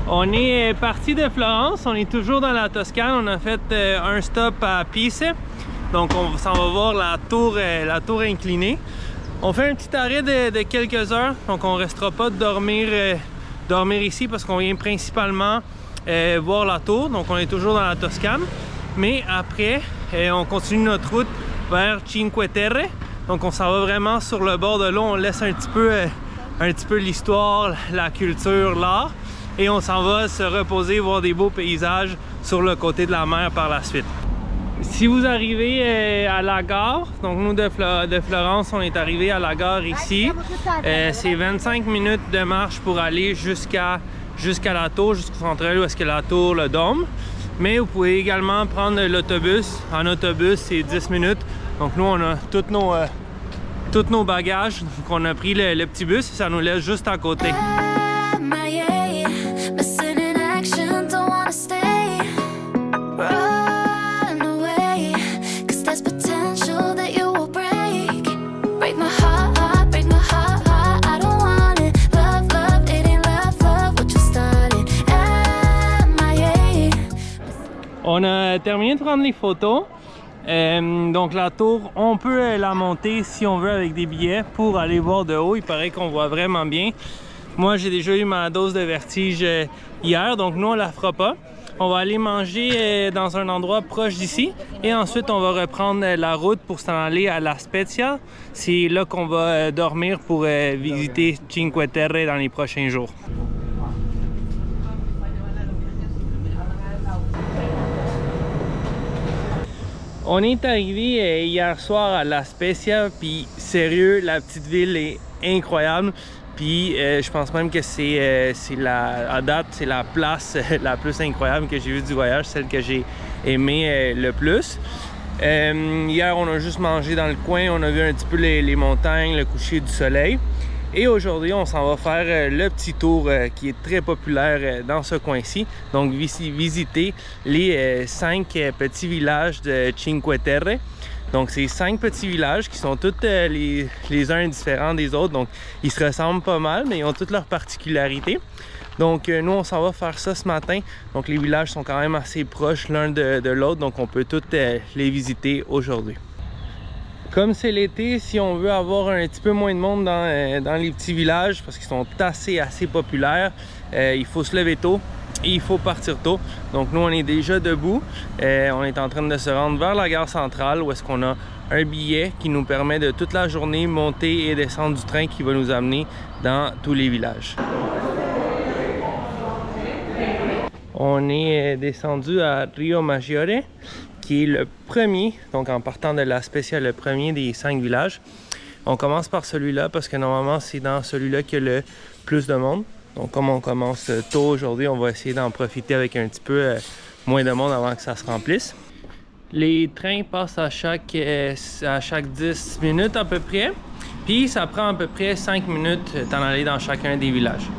On est parti de Florence, on est toujours dans la Toscane. On a fait un stop à Pise. Donc on s'en va voir la tour inclinée. On fait un petit arrêt de quelques heures. Donc on ne restera pas de dormir ici parce qu'on vient principalement voir la tour. Donc on est toujours dans la Toscane. Mais après, on continue notre route vers Cinque Terre. Donc on s'en va vraiment sur le bord de l'eau. On laisse un petit peu l'histoire, la culture, l'art. Et on s'en va se reposer, voir des beaux paysages sur le côté de la mer par la suite. Si vous arrivez à la gare, donc nous de Florence, on est arrivé à la gare ici. C'est 25 minutes de marche pour aller jusqu'à la tour, jusqu'au centre-ville où est-ce que la tour, le dôme. Mais vous pouvez également prendre l'autobus. En autobus, c'est 10 minutes. Donc nous, on a tous nos bagages. Donc on a pris le petit bus et ça nous laisse juste à côté. On a terminé de prendre les photos. Donc la tour, on peut la monter si on veut avec des billets pour aller voir de haut. Il paraît qu'on voit vraiment bien. Moi, j'ai déjà eu ma dose de vertige hier, donc nous, on la fera pas. On va aller manger dans un endroit proche d'ici et ensuite, on va reprendre la route pour s'en aller à La Spezia. C'est là qu'on va dormir pour visiter Cinque Terre dans les prochains jours. On est arrivé hier soir à La Spezia, puis sérieux, la petite ville est incroyable. Puis je pense même que à date, c'est la place la plus incroyable que j'ai vue du voyage, celle que j'ai aimé le plus. Hier, on a juste mangé dans le coin, on a vu un petit peu les montagnes, le coucher du soleil. Et aujourd'hui, on s'en va faire le petit tour qui est très populaire dans ce coin-ci. Donc, visiter les 5 petits villages de Cinque Terre. Donc, c'est 5 petits villages qui sont tous les uns différents des autres. Donc, ils se ressemblent pas mal, mais ils ont toutes leurs particularités. Donc, nous, on s'en va faire ça ce matin. Donc, les villages sont quand même assez proches l'un de l'autre. Donc, on peut tous les visiter aujourd'hui. Comme c'est l'été, si on veut avoir un petit peu moins de monde dans les petits villages, parce qu'ils sont assez populaires, il faut se lever tôt et il faut partir tôt. Donc nous, on est déjà debout. On est en train de se rendre vers la gare centrale où est-ce qu'on a un billet qui nous permet de toute la journée monter et descendre du train qui va nous amener dans tous les villages. On est descendu à Rio Maggiore, qui est le premier, donc en partant de La Spezia, le premier des 5 villages. On commence par celui-là parce que normalement c'est dans celui-là qu'il y a le plus de monde. Donc comme on commence tôt aujourd'hui, on va essayer d'en profiter avec un petit peu moins de monde avant que ça se remplisse. Les trains passent à chaque 10 minutes à peu près. Puis ça prend à peu près 5 minutes d'en aller dans chacun des villages.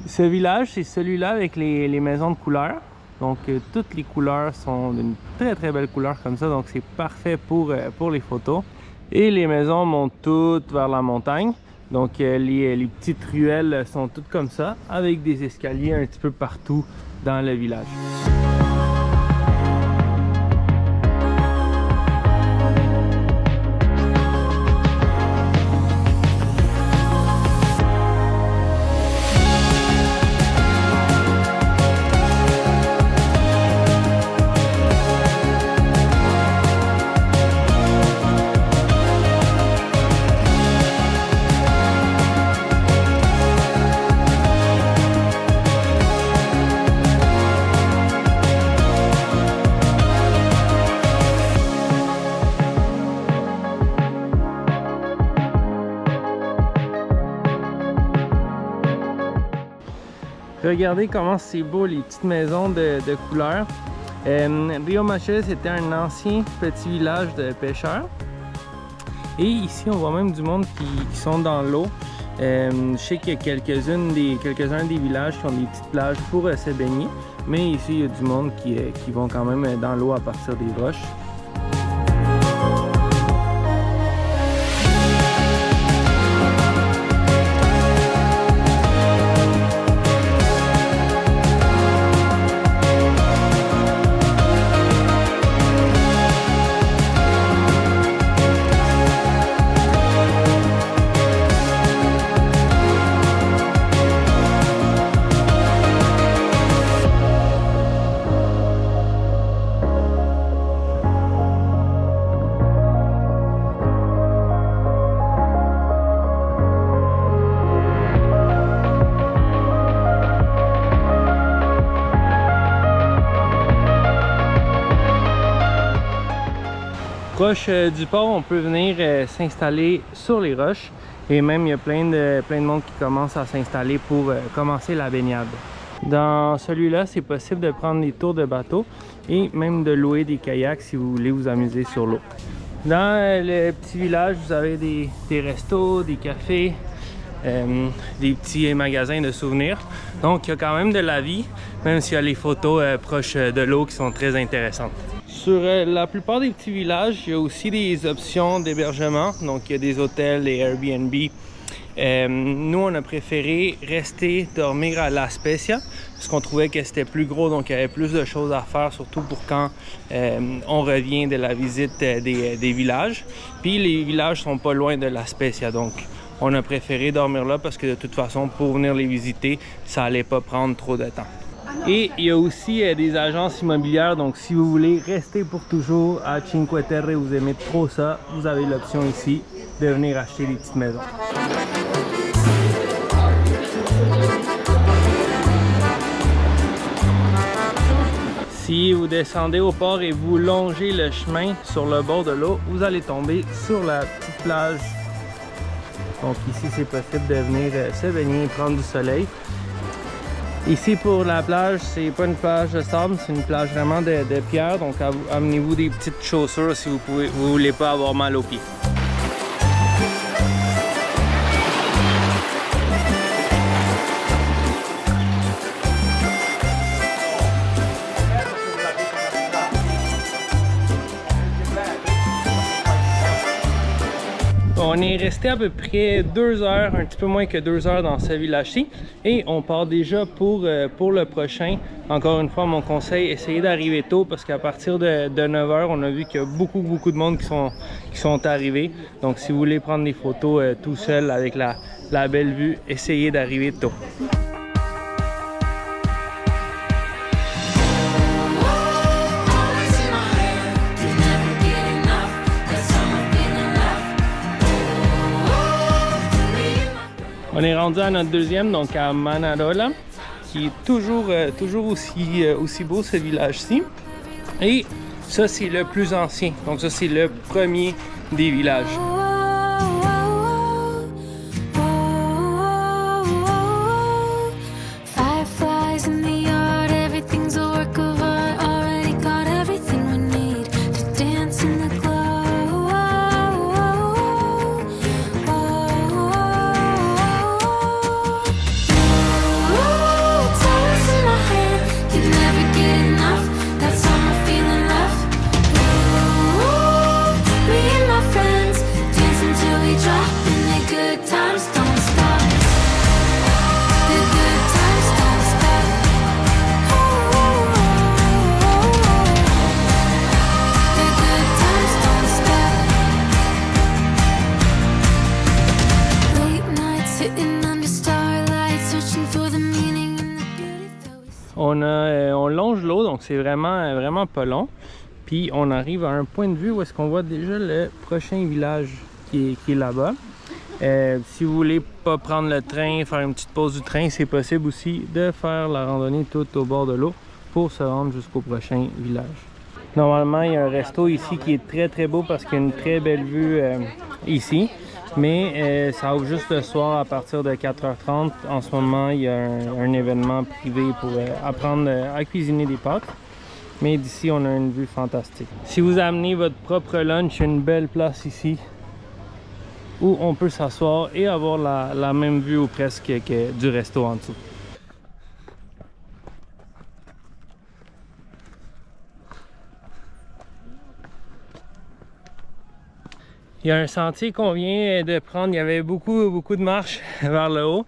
Ce village, c'est celui-là avec les maisons de couleur. Donc toutes les couleurs sont d'une très belle couleur comme ça, donc c'est parfait pour les photos. Et les maisons montent toutes vers la montagne. Donc les petites ruelles sont toutes comme ça, avec des escaliers un petit peu partout dans le village. Regardez comment c'est beau les petites maisons de couleurs. Rio Maggiore, c'était un ancien petit village de pêcheurs. Et ici, on voit même du monde qui sont dans l'eau. Je sais qu'il y a quelques-uns des villages qui ont des petites plages pour se baigner. Mais ici, il y a du monde qui vont quand même dans l'eau à partir des roches. Proche du port, on peut venir s'installer sur les roches. Et même, il y a plein de monde qui commence à s'installer pour commencer la baignade. Dans celui-là, c'est possible de prendre des tours de bateau et même de louer des kayaks si vous voulez vous amuser sur l'eau. Dans le petit village, vous avez des restos, des cafés, des petits magasins de souvenirs. Donc, il y a quand même de la vie, même s'il y a les photos proches de l'eau qui sont très intéressantes. Sur la plupart des petits villages, il y a aussi des options d'hébergement. Donc, il y a des hôtels, des Airbnb. Nous, on a préféré rester dormir à La Spezia parce qu'on trouvait que c'était plus gros, donc il y avait plus de choses à faire, surtout pour quand on revient de la visite des villages. Puis les villages sont pas loin de La Spezia, donc on a préféré dormir là parce que de toute façon, pour venir les visiter, ça allait pas prendre trop de temps. Et il y a aussi des agences immobilières, donc si vous voulez rester pour toujours à Cinque Terre et vous aimez trop ça, vous avez l'option ici de venir acheter des petites maisons. Si vous descendez au port et vous longez le chemin sur le bord de l'eau, vous allez tomber sur la petite plage. Donc ici, c'est possible de venir se baigner et prendre du soleil. Ici, pour la plage, c'est pas une plage de sable, c'est une plage vraiment de pierre. Donc amenez-vous des petites chaussures si vous voulez pas avoir mal aux pieds. On est resté à peu près 2 heures, un petit peu moins que 2 heures dans ce village-ci. Et on part déjà pour le prochain. Encore une fois, mon conseil, essayez d'arriver tôt parce qu'à partir de 9 heures, on a vu qu'il y a beaucoup de monde qui sont arrivés. Donc si vous voulez prendre des photos tout seul avec la belle vue, essayez d'arriver tôt. On est rendu à notre deuxième, donc à Manarola, qui est toujours aussi beau ce village-ci. Et ça, c'est le plus ancien. Donc ça, c'est le premier des villages. On longe l'eau, donc c'est vraiment pas long. Puis on arrive à un point de vue où est-ce qu'on voit déjà le prochain village qui est là-bas. Si vous voulez pas prendre le train, faire une petite pause du train, c'est possible aussi de faire la randonnée tout au bord de l'eau pour se rendre jusqu'au prochain village. Normalement, il y a un resto ici qui est très beau parce qu'il y a une très belle vue ici. Mais ça ouvre juste le soir à partir de 4h30. En ce moment, il y a un événement privé pour apprendre à cuisiner des pâtes. Mais d'ici, on a une vue fantastique. Si vous amenez votre propre lunch, il y a une belle place ici où on peut s'asseoir et avoir la même vue ou presque que du resto en dessous. Il y a un sentier qu'on vient de prendre, il y avait beaucoup de marches vers le haut,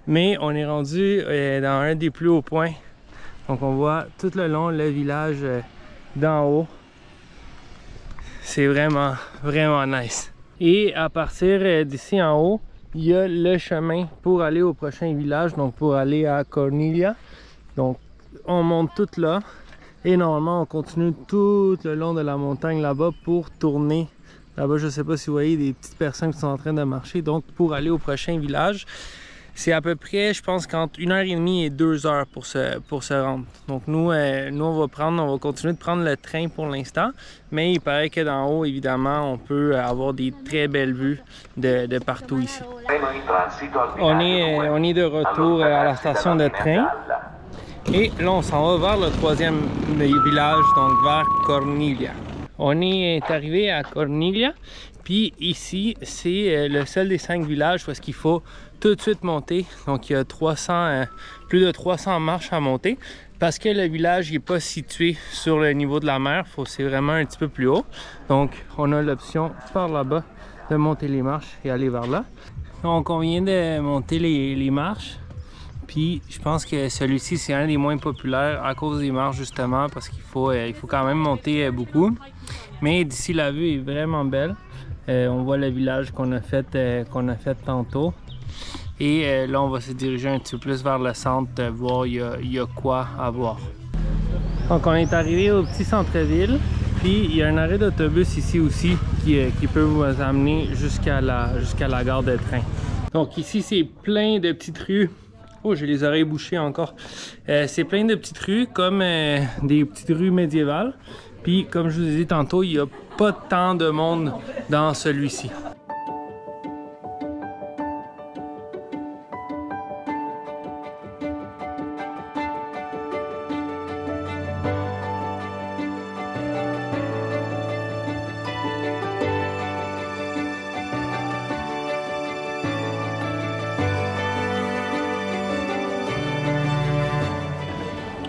mais on est rendu dans un des plus hauts points. Donc on voit tout le long le village d'en haut. C'est vraiment nice. Et à partir d'ici en haut, il y a le chemin pour aller au prochain village, donc pour aller à Corniglia. Donc on monte tout là et normalement on continue tout le long de la montagne là-bas pour tourner. Là-bas, je ne sais pas si vous voyez des petites personnes qui sont en train de marcher. Donc, pour aller au prochain village, c'est à peu près, je pense, qu'entre 1h30 et 2 heures pour se rendre. Donc nous, on va continuer de prendre le train pour l'instant, mais il paraît que d'en haut, évidemment, on peut avoir des très belles vues de partout ici. On est de retour à la station de train. Et là, on s'en va vers le troisième village, donc vers Corniglia. On est arrivé à Corniglia, puis ici, c'est le seul des 5 villages parce qu'il faut tout de suite monter. Donc, il y a plus de 300 marches à monter parce que le village n'est pas situé sur le niveau de la mer. C'est vraiment un petit peu plus haut. Donc, on a l'option par là-bas de monter les marches et aller vers là. Donc, on vient de monter les marches. Puis je pense que celui-ci, c'est un des moins populaires à cause des marches justement parce qu'il faut quand même monter beaucoup. Mais d'ici, la vue est vraiment belle. On voit le village qu'on a fait tantôt. Et là, on va se diriger un petit peu plus vers le centre, voir il y a quoi à voir. Donc on est arrivé au petit centre-ville. Puis il y a un arrêt d'autobus ici aussi qui peut vous amener jusqu'à la gare de train. Donc ici, c'est plein de petites rues. Oh, j'ai les oreilles bouchées encore. C'est plein de petites rues, comme des petites rues médiévales. Puis, comme je vous ai dit tantôt, il n'y a pas tant de monde dans celui-ci.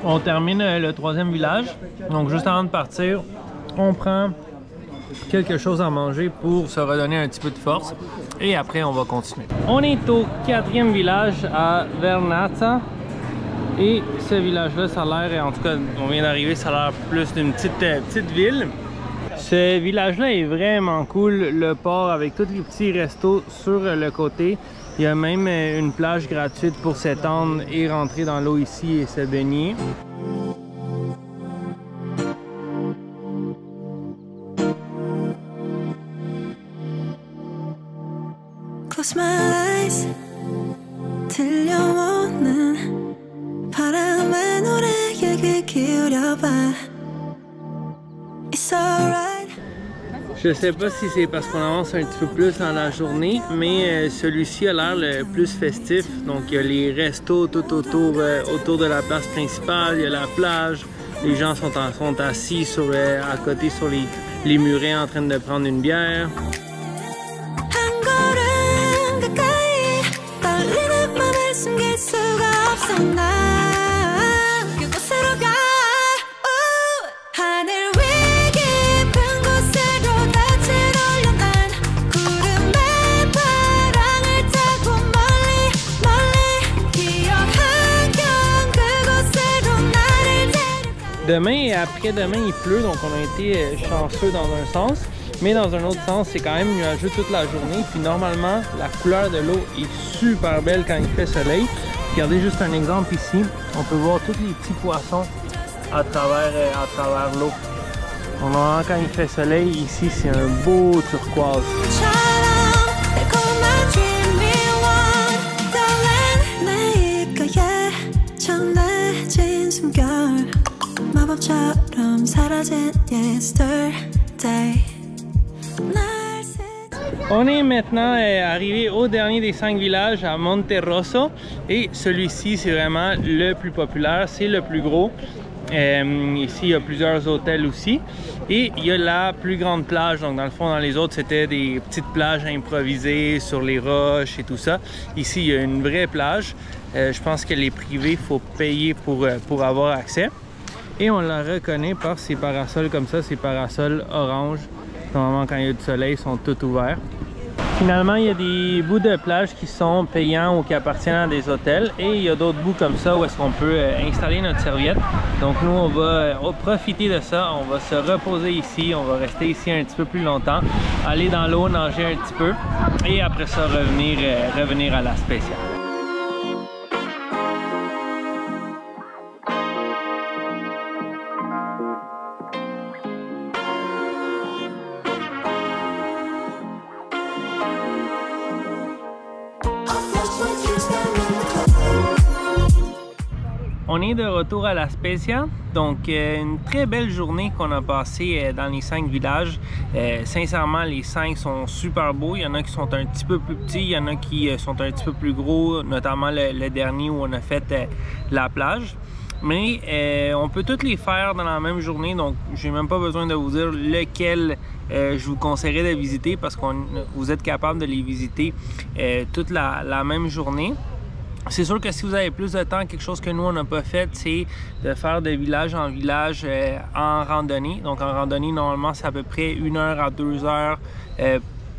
On termine le troisième village, donc juste avant de partir, on prend quelque chose à manger pour se redonner un petit peu de force et après on va continuer. On est au 4e village à Vernazza et ce village-là, ça a l'air, en tout cas on vient d'arriver, ça a l'air plus d'une petite ville. Ce village-là est vraiment cool, le port avec tous les petits restos sur le côté. Il y a même une plage gratuite pour s'étendre et rentrer dans l'eau ici et se baigner. Close my eyes, 들려오는 바람의 노래에 귀 기울여봐. It's alright. Je sais pas si c'est parce qu'on avance un petit peu plus dans la journée, mais celui-ci a l'air le plus festif. Donc il y a les restos tout autour de la place principale, il y a la plage. Les gens sont assis à côté sur les murets en train de prendre une bière. Demain et après-demain, il pleut, donc on a été chanceux dans un sens. Mais dans un autre sens, c'est quand même nuageux toute la journée. Puis normalement, la couleur de l'eau est super belle quand il fait soleil. Regardez juste un exemple ici. On peut voir tous les petits poissons à travers l'eau. Normalement, quand il fait soleil, ici, c'est un beau turquoise. On est maintenant arrivé au dernier des 5 villages, à Monterosso, et celui-ci c'est vraiment le plus populaire, c'est le plus gros. Ici il y a plusieurs hôtels aussi et il y a la plus grande plage. Donc dans le fond, dans les autres c'était des petites plages improvisées sur les roches et tout ça. Ici il y a une vraie plage. Je pense que les privés, il faut payer pour avoir accès. Et on la reconnaît par ces parasols comme ça, ces parasols orange. Normalement, quand il y a du soleil, ils sont tous ouverts. Finalement, il y a des bouts de plage qui sont payants ou qui appartiennent à des hôtels. Et il y a d'autres bouts comme ça où est-ce qu'on peut installer notre serviette. Donc nous, on va profiter de ça. On va se reposer ici. On va rester ici un petit peu plus longtemps. Aller dans l'eau, nager un petit peu. Et après ça, revenir à La Spezia. With you, On est de retour à La Spezia, donc une très belle journée qu'on a passée dans les 5 villages. Sincèrement, les 5 sont super beaux. Il y en a qui sont un petit peu plus petits, il y en a qui sont un petit peu plus gros, notamment le dernier où on a fait la plage. Mais on peut toutes les faire dans la même journée, donc j'ai même pas besoin de vous dire lequel je vous conseillerais de visiter parce que vous êtes capable de les visiter toute la même journée. C'est sûr que si vous avez plus de temps, quelque chose que nous on n'a pas fait, c'est de faire de village en village en randonnée. Donc en randonnée, normalement, c'est à peu près 1 heure à 2 heures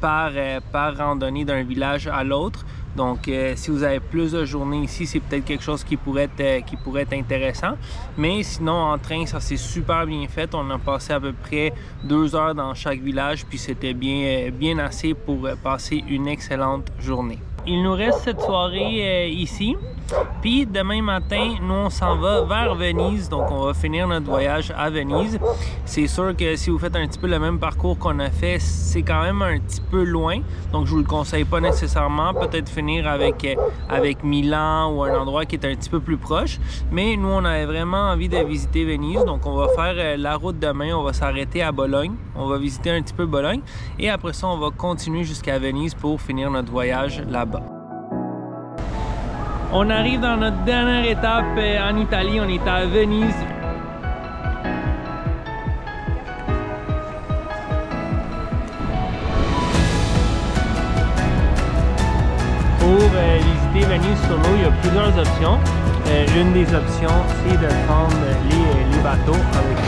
par randonnée d'un village à l'autre. Donc si vous avez plus de journées ici, c'est peut-être quelque chose qui pourrait être intéressant. Mais sinon, en train, ça s'est super bien fait. On a passé à peu près 2 heures dans chaque village, puis c'était bien assez pour passer une excellente journée. Il nous reste cette soirée ici, puis demain matin, nous on s'en va vers Venise, donc on va finir notre voyage à Venise. C'est sûr que si vous faites un petit peu le même parcours qu'on a fait, c'est quand même un petit peu loin, donc je vous le conseille pas nécessairement. Peut-être finir avec Milan ou un endroit qui est un petit peu plus proche, mais nous on avait vraiment envie de visiter Venise, donc on va faire la route demain. On va s'arrêter à Bologne, on va visiter un petit peu Bologne, et après ça on va continuer jusqu'à Venise pour finir notre voyage là-bas. On arrive dans notre dernière étape en Italie, on est à Venise. Pour visiter Venise sur l'eau, il y a plusieurs options. Une des options, c'est de prendre les bateaux avec